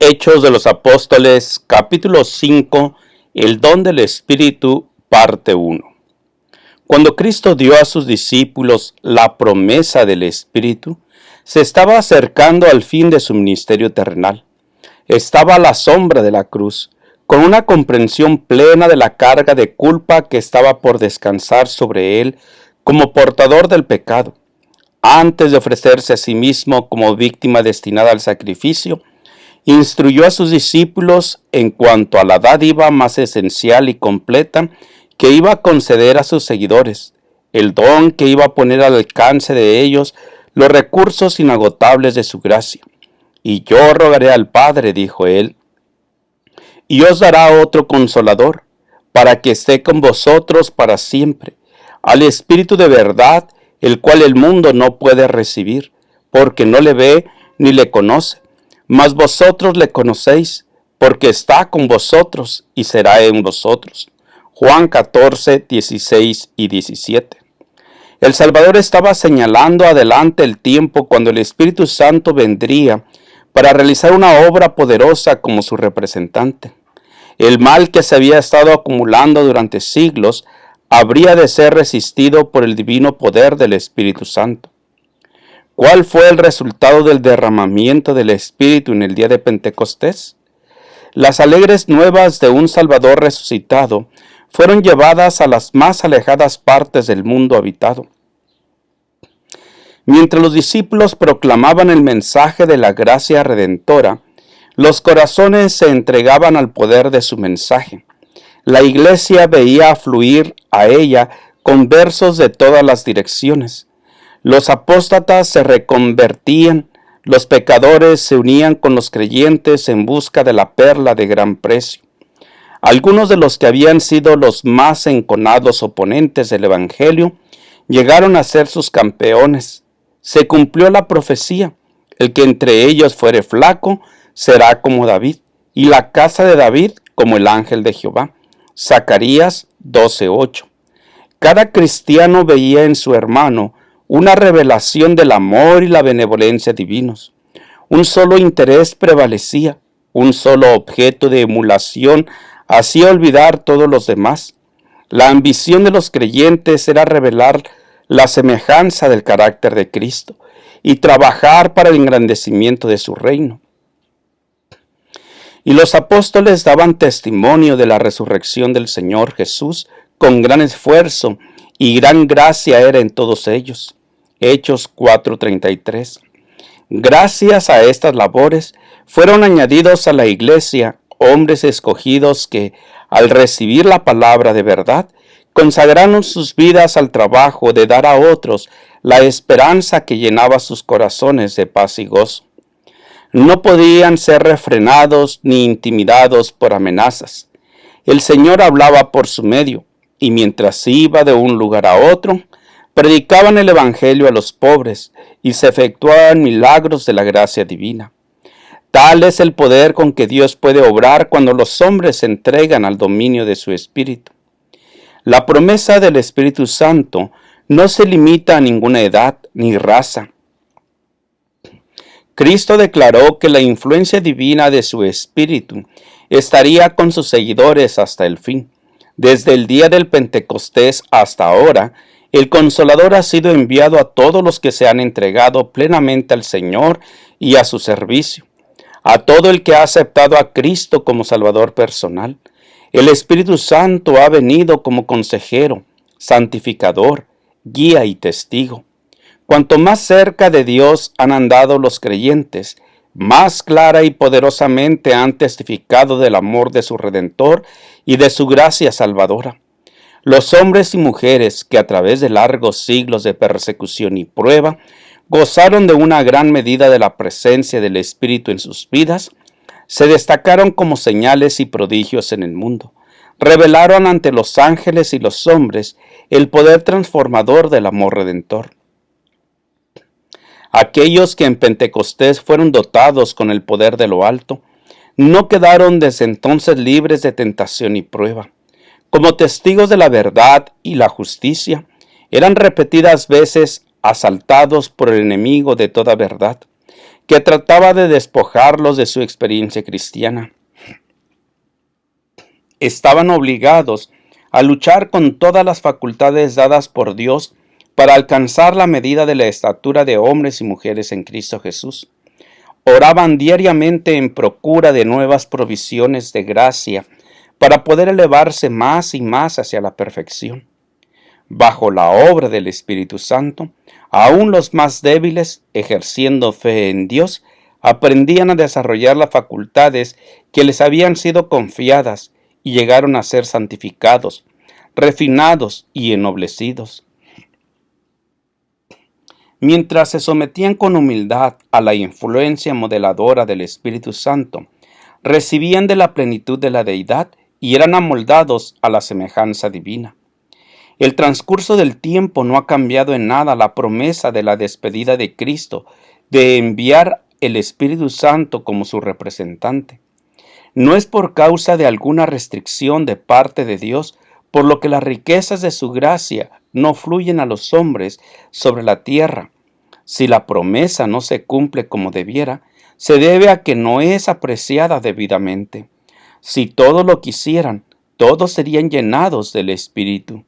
Hechos de los Apóstoles, capítulo 5, el don del Espíritu, parte 1. Cuando Cristo dio a sus discípulos la promesa del Espíritu, se estaba acercando al fin de su ministerio terrenal. Estaba a la sombra de la cruz, con una comprensión plena de la carga de culpa que estaba por descansar sobre él como portador del pecado. Antes de ofrecerse a sí mismo como víctima destinada al sacrificio, instruyó a sus discípulos en cuanto a la dádiva más esencial y completa que iba a conceder a sus seguidores, el don que iba a poner al alcance de ellos los recursos inagotables de su gracia. Y yo rogaré al Padre, dijo él, y os dará otro consolador, para que esté con vosotros para siempre, al Espíritu de verdad, el cual el mundo no puede recibir, porque no le ve ni le conoce. Mas vosotros le conocéis, porque está con vosotros y será en vosotros. Juan 14, 16 y 17. El Salvador estaba señalando adelante el tiempo cuando el Espíritu Santo vendría para realizar una obra poderosa como su representante. El mal que se había estado acumulando durante siglos habría de ser resistido por el divino poder del Espíritu Santo. ¿Cuál fue el resultado del derramamiento del Espíritu en el día de Pentecostés? Las alegres nuevas de un Salvador resucitado fueron llevadas a las más alejadas partes del mundo habitado. Mientras los discípulos proclamaban el mensaje de la gracia redentora, los corazones se entregaban al poder de su mensaje. La iglesia veía fluir a ella conversos de todas las direcciones. Los apóstatas se reconvertían, los pecadores se unían con los creyentes en busca de la perla de gran precio. Algunos de los que habían sido los más enconados oponentes del Evangelio llegaron a ser sus campeones. Se cumplió la profecía: el que entre ellos fuere flaco será como David, y la casa de David como el ángel de Jehová. Zacarías 12:8. Cada cristiano veía en su hermano una revelación del amor y la benevolencia divinos. Un solo interés prevalecía, un solo objeto de emulación hacía olvidar todos los demás. La ambición de los creyentes era revelar la semejanza del carácter de Cristo y trabajar para el engrandecimiento de su reino. Y los apóstoles daban testimonio de la resurrección del Señor Jesús con gran esfuerzo, y gran gracia era en todos ellos. Hechos 4:33. Gracias a estas labores fueron añadidos a la iglesia hombres escogidos que, al recibir la palabra de verdad, consagraron sus vidas al trabajo de dar a otros la esperanza que llenaba sus corazones de paz y gozo. No podían ser refrenados ni intimidados por amenazas. El Señor hablaba por su medio, y mientras iba de un lugar a otro, predicaban el Evangelio a los pobres y se efectuaban milagros de la gracia divina. Tal es el poder con que Dios puede obrar cuando los hombres se entregan al dominio de su Espíritu. La promesa del Espíritu Santo no se limita a ninguna edad ni raza. Cristo declaró que la influencia divina de su Espíritu estaría con sus seguidores hasta el fin. Desde el día del Pentecostés hasta ahora, el Consolador ha sido enviado a todos los que se han entregado plenamente al Señor y a su servicio. A todo el que ha aceptado a Cristo como Salvador personal, el Espíritu Santo ha venido como consejero, santificador, guía y testigo. Cuanto más cerca de Dios han andado los creyentes, más clara y poderosamente han testificado del amor de su Redentor y de su gracia salvadora. Los hombres y mujeres que a través de largos siglos de persecución y prueba gozaron de una gran medida de la presencia del Espíritu en sus vidas, se destacaron como señales y prodigios en el mundo. Revelaron ante los ángeles y los hombres el poder transformador del amor redentor. Aquellos que en Pentecostés fueron dotados con el poder de lo alto, no quedaron desde entonces libres de tentación y prueba. Como testigos de la verdad y la justicia, eran repetidas veces asaltados por el enemigo de toda verdad, que trataba de despojarlos de su experiencia cristiana. Estaban obligados a luchar con todas las facultades dadas por Dios para alcanzar la medida de la estatura de hombres y mujeres en Cristo Jesús. Oraban diariamente en procura de nuevas provisiones de gracia para poder elevarse más y más hacia la perfección. Bajo la obra del Espíritu Santo, aún los más débiles, ejerciendo fe en Dios, aprendían a desarrollar las facultades que les habían sido confiadas y llegaron a ser santificados, refinados y ennoblecidos. Mientras se sometían con humildad a la influencia modeladora del Espíritu Santo, recibían de la plenitud de la deidad y eran amoldados a la semejanza divina. El transcurso del tiempo no ha cambiado en nada la promesa de la despedida de Cristo de enviar el Espíritu Santo como su representante. No es por causa de alguna restricción de parte de Dios, por lo que las riquezas de su gracia no fluyen a los hombres sobre la tierra. Si la promesa no se cumple como debiera, se debe a que no es apreciada debidamente. Si todos lo quisieran, todos serían llenados del Espíritu.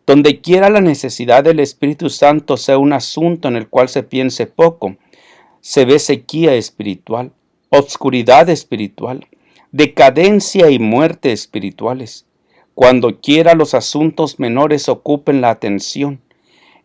Donde quiera la necesidad del Espíritu Santo sea un asunto en el cual se piense poco, se ve sequía espiritual, obscuridad espiritual, decadencia y muerte espirituales. Cuando quiera los asuntos menores ocupen la atención,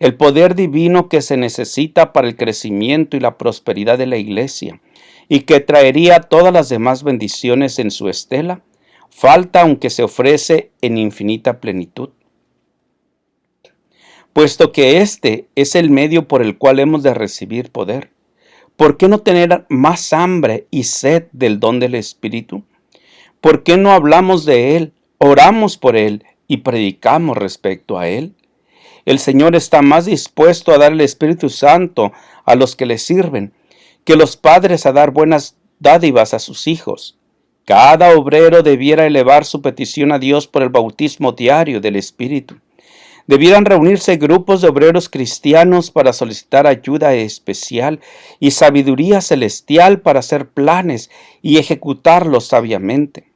el poder divino que se necesita para el crecimiento y la prosperidad de la Iglesia, y que traería todas las demás bendiciones en su estela, falta aunque se ofrece en infinita plenitud. Puesto que este es el medio por el cual hemos de recibir poder, ¿por qué no tener más hambre y sed del don del Espíritu? ¿Por qué no hablamos de Él, oramos por Él y predicamos respecto a Él? El Señor está más dispuesto a dar el Espíritu Santo a los que le sirven, que los padres a dar buenas dádivas a sus hijos. Cada obrero debiera elevar su petición a Dios por el bautismo diario del Espíritu. Debieran reunirse grupos de obreros cristianos para solicitar ayuda especial y sabiduría celestial para hacer planes y ejecutarlos sabiamente.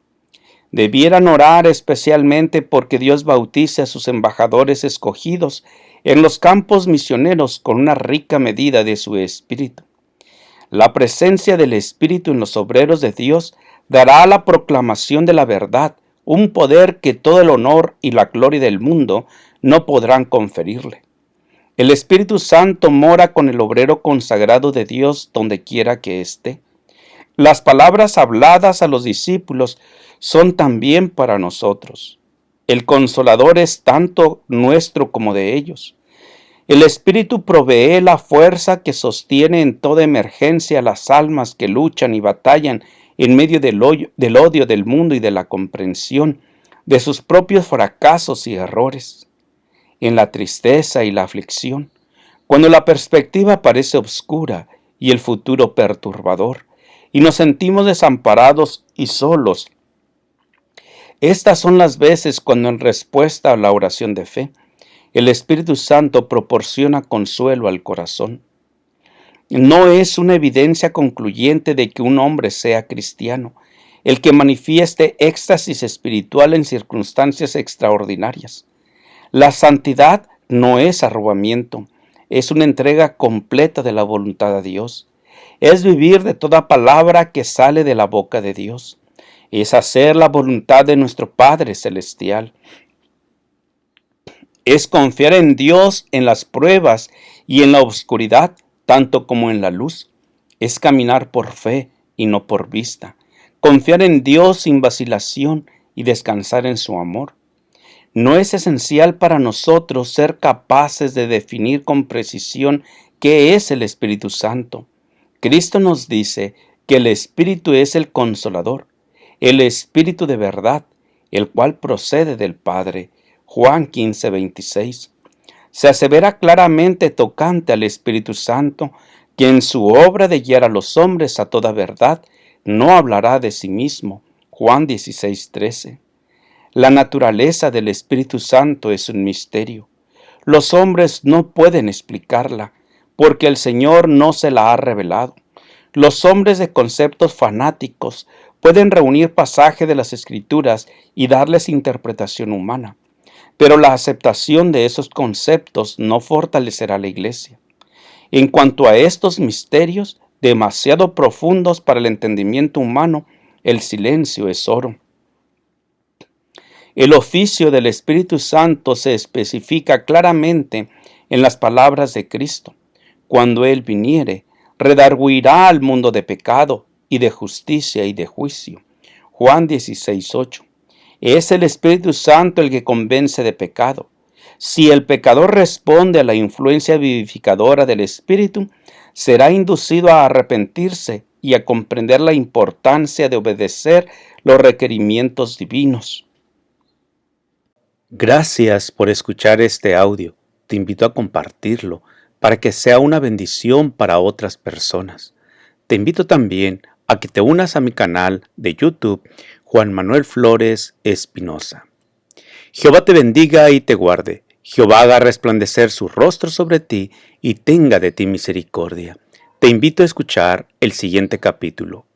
Debieran orar especialmente porque Dios bautice a sus embajadores escogidos en los campos misioneros con una rica medida de su Espíritu. La presencia del Espíritu en los obreros de Dios dará a la proclamación de la verdad un poder que todo el honor y la gloria del mundo no podrán conferirle. El Espíritu Santo mora con el obrero consagrado de Dios donde quiera que esté. Las palabras habladas a los discípulos son también para nosotros. El Consolador es tanto nuestro como de ellos. El Espíritu provee la fuerza que sostiene en toda emergencia las almas que luchan y batallan en medio del odio del mundo y de la comprensión de sus propios fracasos y errores. En la tristeza y la aflicción, cuando la perspectiva parece oscura y el futuro perturbador, y nos sentimos desamparados y solos. Estas son las veces cuando, en respuesta a la oración de fe, el Espíritu Santo proporciona consuelo al corazón. No es una evidencia concluyente de que un hombre sea cristiano el que manifieste éxtasis espiritual en circunstancias extraordinarias. La santidad no es arrobamiento, es una entrega completa de la voluntad a Dios. Es vivir de toda palabra que sale de la boca de Dios. Es hacer la voluntad de nuestro Padre Celestial. Es confiar en Dios en las pruebas y en la oscuridad, tanto como en la luz. Es caminar por fe y no por vista. Confiar en Dios sin vacilación y descansar en su amor. No es esencial para nosotros ser capaces de definir con precisión qué es el Espíritu Santo. Cristo nos dice que el Espíritu es el Consolador, el Espíritu de verdad, el cual procede del Padre. Juan 15:26. Se asevera claramente tocante al Espíritu Santo que en su obra de guiar a los hombres a toda verdad no hablará de sí mismo. Juan 16:13. La naturaleza del Espíritu Santo es un misterio. Los hombres no pueden explicarla, porque el Señor no se la ha revelado. Los hombres de conceptos fanáticos pueden reunir pasajes de las Escrituras y darles interpretación humana, pero la aceptación de esos conceptos no fortalecerá la Iglesia. En cuanto a estos misterios, demasiado profundos para el entendimiento humano, el silencio es oro. El oficio del Espíritu Santo se especifica claramente en las palabras de Cristo. Cuando Él viniere, redarguirá al mundo de pecado y de justicia y de juicio. Juan 16:8. Es el Espíritu Santo el que convence de pecado. Si el pecador responde a la influencia vivificadora del Espíritu, será inducido a arrepentirse y a comprender la importancia de obedecer los requerimientos divinos. Gracias por escuchar este audio. Te invito a compartirlo para que sea una bendición para otras personas. Te invito también a que te unas a mi canal de YouTube, Juan Manuel Flores Espinosa. Jehová te bendiga y te guarde. Jehová haga resplandecer su rostro sobre ti y tenga de ti misericordia. Te invito a escuchar el siguiente capítulo.